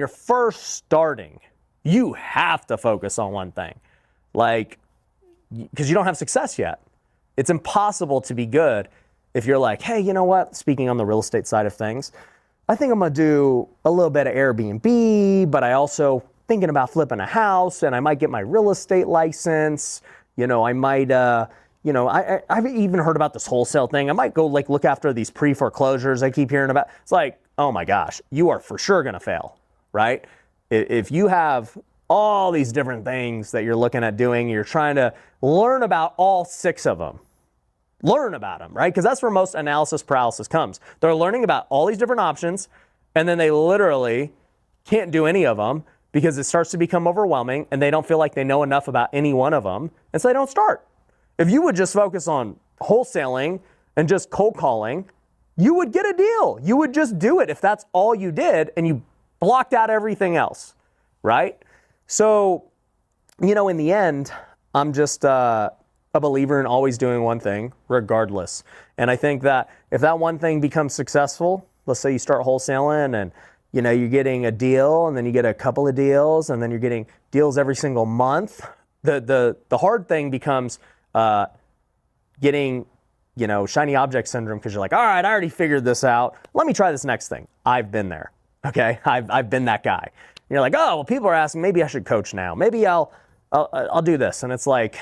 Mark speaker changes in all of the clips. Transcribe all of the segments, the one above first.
Speaker 1: You're first starting, you have to focus on one thing, like, because you don't have success yet. It's impossible to be good if you're like, hey, you know what? Speaking on the real estate side of things, I think I'm going to do a little bit of Airbnb, but I also thinking about flipping a house, and I might get my real estate license. You know, I might, I've even heard about this wholesale thing. I might go like look after these pre-foreclosures I keep hearing about. It's like, oh my gosh, you are for sure going to fail, right? If you have all these different things that you're looking at doing, you're trying to learn about all 6 of them. Learn about them, right? Because that's where most analysis paralysis comes. They're learning about all these different options, and then they literally can't do any of them because it starts to become overwhelming, and they don't feel like they know enough about any one of them, and so they don't start. If you would just focus on wholesaling and just cold calling, you would get a deal. You would just do it if that's all you did, and you blocked out everything else, right? So, you know, in the end, I'm just a believer in always doing one thing regardless. And I think that if that one thing becomes successful, let's say you start wholesaling and, you know, you're getting a deal, and then you get a couple of deals, and then you're getting deals every single month. The hard thing becomes getting, you know, shiny object syndrome, because you're like, all right, I already figured this out. Let me try this next thing. I've been there. Okay, I've been that guy. And you're like, oh, well, people are asking, maybe I should coach now. Maybe I'll do this. And it's like,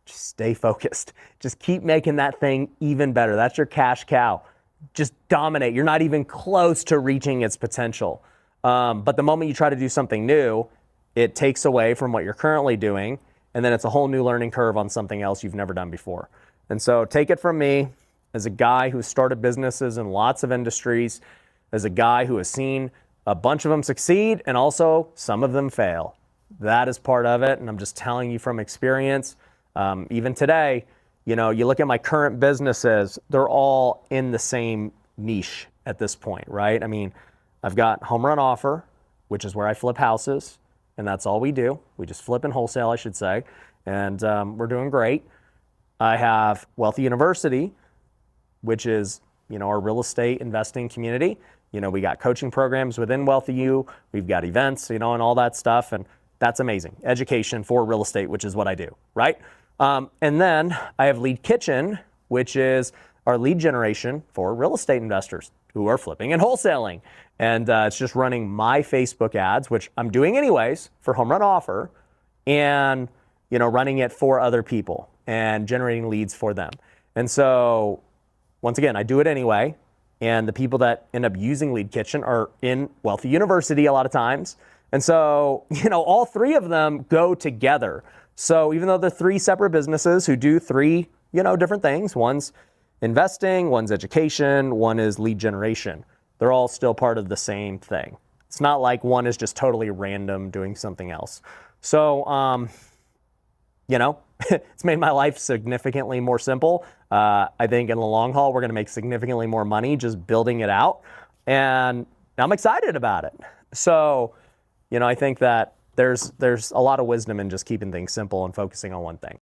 Speaker 1: just stay focused. Just keep making that thing even better. That's your cash cow. Just dominate. You're not even close to reaching its potential. But the moment you try to do something new, it takes away from what you're currently doing, and then it's a whole new learning curve on something else you've never done before. And so take it from me, as a guy who started businesses in lots of industries, as a guy who has seen a bunch of them succeed and also some of them fail. That is part of it, and I'm just telling you from experience. Even today, you know, you look at my current businesses, they're all in the same niche at this point, right? I mean, I've got Home Run Offer, which is where I flip houses, and that's all we do. We just flip and wholesale, I should say, and we're doing great. I have Wealthy University, which is, you know, our real estate investing community. You know, we got coaching programs within Wealthy U. We've got events, you know, and all that stuff, and that's amazing. Education for real estate, which is what I do, right? And then I have Lead Kitchen, which is our lead generation for real estate investors who are flipping and wholesaling. And it's just running my Facebook ads, which I'm doing anyways for Home Run Offer, and, you know, running it for other people and generating leads for them. And so, once again, I do it anyway. And the people that end up using Lead Kitchen are in Wealthy University a lot of times. And so, you know, all 3 of them go together. So even though they're 3 separate businesses who do 3, you know, different things, one's investing, one's education, one is lead generation, they're all still part of the same thing. It's not like one is just totally random doing something else. So, you know, it's made my life significantly more simple. I think in the long haul, we're going to make significantly more money just building it out. And I'm excited about it. So, you know, I think that there's a lot of wisdom in just keeping things simple and focusing on one thing.